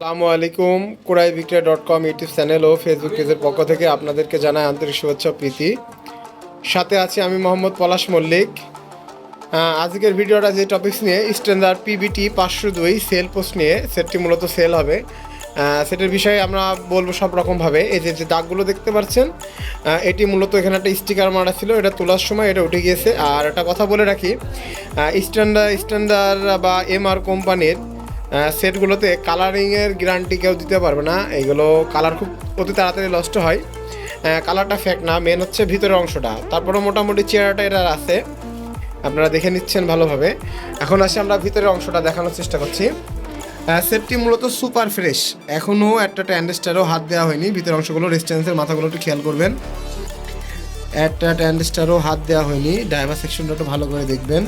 আসসালামু আলাইকুম। কুরাইবিক্রয়.com YouTube channel ও Facebook পেজের পক্ষ থেকে আপনাদেরকে জানাই আন্তরিক শুভেচ্ছা ও প্রীতি। সাথে আছি আমি মোহাম্মদ পলাশ মল্লিক। আজকের ভিডিওটা যে টপিকস নিয়ে স্ট্যান্ডার্ড পিবিটি 502 সেল পোস্ট নিয়ে, সেটটি মূলত সেল হবে। সেটার বিষয়ে আমরা বলবো সব রকমভাবে। এই যে দাগগুলো দেখতে পাচ্ছেন, এটি মূলত এখানে একটা স্টিকার মারা ছিল, এটা তোলার সময় এটা উঠে গিয়েছে। আর একটা কথা বলে রাখি, স্ট্যান্ডার্ড বা এমআর কোম্পানির সেটগুলোতে কালারিংয়ের গ্যারান্টি কেউ দিতে পারবে না। এইগুলো কালার খুব অতি তাড়াতাড়ি নষ্ট হয়। কালারটা ফেক না, মেন হচ্ছে ভিতরের অংশটা। তারপরে মোটামুটি চেহারাটা এটার আছে, আপনারা দেখে নিচ্ছেন ভালোভাবে। এখন আসি আমরা ভিতরের অংশটা দেখানোর চেষ্টা করছি। সেটটি মূলত সুপার ফ্রেশ, এখনও একটা ট্যান্ডেস্টারও হাত দেওয়া হয়নি। ভিতরের অংশগুলো রেজিস্ট্যান্সের মাথাগুলো একটু খেয়াল করবেন, একটা ট্যান্ডেস্টারও হাত দেওয়া হয়নি। ড্রাইভার সেকশনটা একটু ভালো করে দেখবেন,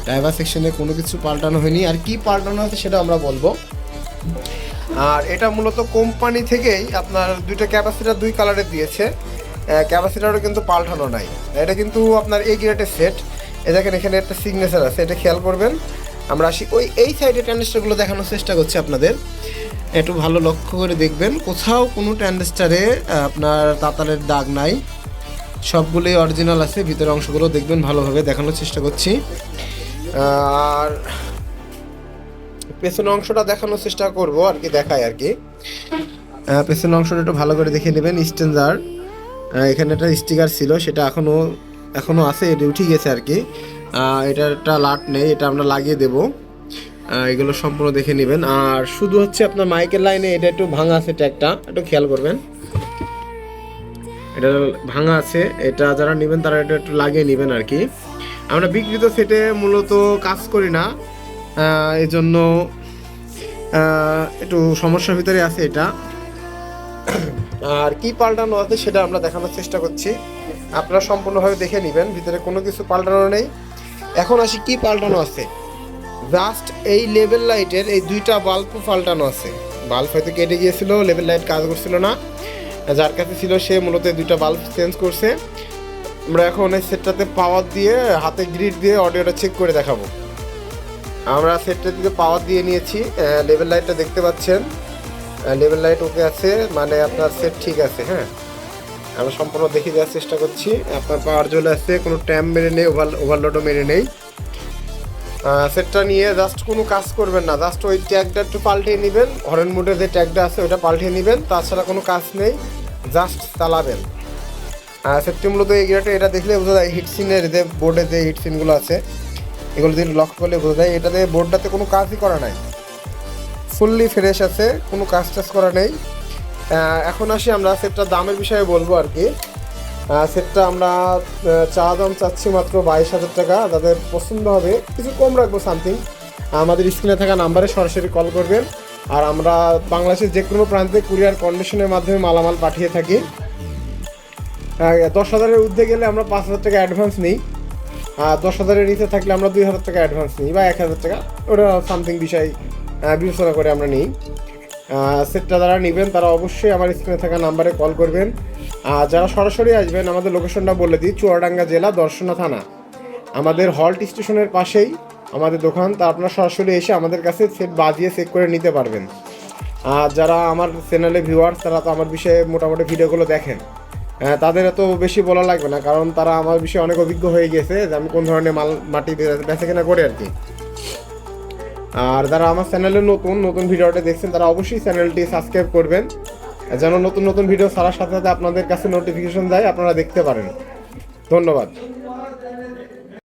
ড্রাইভার সেকশনে কোনো কিছু পাল্টানো হয়নি। আর কি পাল্টানো হয়েছে সেটা আমরা বলবো। আর এটা মূলত কোম্পানি থেকেই আপনার দুইটা ক্যাপাসিটার দুই কালারের দিয়েছে, ক্যাপাসিটারও কিন্তু পাল্টানো নাই। এটা কিন্তু আপনার এই গ্রেডের সেট। এ দেখেন এখানে একটা সিগনেচার আছে, এটা খেয়াল করবেন। আমরা আসি এই সাইডে ট্যান্ডেস্টারগুলো দেখানোর চেষ্টা করছি আপনাদের, একটু ভালো লক্ষ্য করে দেখবেন। কোথাও কোনো ট্যান্ডেস্টারে আপনার তাতালের দাগ নাই, সবগুলোই অরিজিনাল আছে। ভিতরের অংশগুলো দেখবেন ভালোভাবে, দেখানোর চেষ্টা করছি। আর পেছনের অংশটা দেখানোর চেষ্টা করবো আর কি, দেখায় আর কি। পেছনের অংশটা একটু ভালো করে দেখে নেবেন। স্ট্যান্ডার্ড এখানে একটা স্টিকার ছিল, সেটা এখনও আছে, এটা উঠে গেছে আর কি। এটার একটা লাট নেই, এটা আমরা লাগিয়ে দেব। এগুলো সম্পূর্ণ দেখে নেবেন। আর শুধু হচ্ছে আপনার মাইকের লাইনে এটা একটু ভাঙা আছে, ট্যাগটা একটু খেয়াল করবেন, এটা ভাঙা আছে। এটা যারা নেবেন তারা এটা একটু লাগিয়ে নেবেন আর কি। আমরা বিক্রিত সেটে মূলত কাজ করি না, এই জন্য একটু সমস্যার ভিতরে আছে এটা। আর কি পাল্টানো আছে সেটা আমরা দেখানোর চেষ্টা করছি, আপনারা সম্পূর্ণভাবে দেখে নেবেন। ভিতরে কোনো কিছু পাল্টানো নেই। এখন আসি কি পাল্টানো আছে। জাস্ট এই লেভেল লাইটের এই দুইটা বাল্ব পাল্টানো আছে। বাল্ব হয়তো কেটে গিয়েছিল, লেভেল লাইট কাজ করছিল না, যার কাছে ছিল সে মূলত দুইটা বাল্ব চেঞ্জ করছে। আমরা এখন এই সেটটাতে পাওয়ার দিয়ে, হাতে গ্রিড দিয়ে অডিওটা চেক করে দেখাবো। আমরা সেটটার দিকে পাওয়ার দিয়ে নিয়েছি, লেভেল লাইটটা দেখতে পাচ্ছেন, লেভেল লাইট ওকে আছে, মানে আপনার সেট ঠিক আছে। হ্যাঁ, আমরা সম্পূর্ণ দেখিয়ে দেওয়ার চেষ্টা করছি। আপনার পাওয়ার চলে আসছে, কোনো ট্যাম্প মেরে নেই, ওভারলোডও মেরে নেই। সেটটা নিয়ে জাস্ট কোনো কাজ করবেন না, জাস্ট ওই ট্যাগটা একটু পাল্টিয়ে নেবেন, হরেন মোডের যে ট্যাগটা আছে ওটা পাল্টিয়ে নেবেন, তাছাড়া কোনো কাজ নেই, জাস্ট চালাবেন। সেটটি মূলত এই গিয়ারটা, এটা দেখলে বোঝা যায় হিটসিনের যে বোর্ডে যে হিটসিনগুলো আছে এগুলো দিয়ে লক্ষ্য করলে বোঝা যায় এটাতে বোর্ডটাতে কোনো কাজই করা নাই, ফুললি ফ্রেশ আছে, কোনো কাজ টাজ করা নেই। এখন আসি আমরা সেটটার দামের বিষয়ে বলবো আর কি। সেটটা আমরা দাম চাচ্ছি মাত্র 22,000 টাকা। যাদের পছন্দ হবে কিছু কম রাখবো সামথিং, আমাদের স্ক্রিনে থাকা নাম্বারে সরাসরি কল করবেন। আর আমরা বাংলাদেশের যে কোনো প্রান্তে কুরিয়ার কন্ডিশনের মাধ্যমে মালামাল পাঠিয়ে থাকি। 10,000-এর ঊর্ধ্বে গেলে আমরা 5,000 টাকা অ্যাডভান্স নিই, আর 10,000-এর নিচে থাকলে আমরা 2,000 টাকা অ্যাডভান্স নিই, বা 1,000 টাকা, ওটা সামথিং বিষয় বিবেচনা করে আমরা নিই। সেটটা যারা নেবেন তারা অবশ্যই আমার স্ক্রিনে থাকা নাম্বারে কল করবেন। আর যারা সরাসরি আসবেন, আমাদের লোকেশনটা বলে দিই, চুয়াডাঙ্গা জেলা, দর্শনা থানা, আমাদের হল্ট স্টেশনের পাশেই আমাদের দোকান। তা আপনারা সরাসরি এসে আমাদের কাছে সেট বাজিয়ে চেক করে নিতে পারবেন। আর যারা আমার চ্যানেলে ভিউয়ার্স, তারা তো আমার বিষয়ে মোটামুটি ভিডিওগুলো দেখেন, তাদের এত বেশি বলা লাগবে না, কারণ তারা আমার বিষয়ে অনেক অভিজ্ঞ হয়ে গেছে যে আমি কোন ধরনের মাটি বেচা কেনা করে আর কি। আর যারা আমার চ্যানেলে নতুন ভিডিওটা দেখছেন তারা অবশ্যই চ্যানেলটি সাবস্ক্রাইব করবেন, যেন নতুন ভিডিও ছাড়ার সাথে সাথে আপনাদের কাছে নোটিফিকেশন যায়, আপনারা দেখতে পারেন। ধন্যবাদ।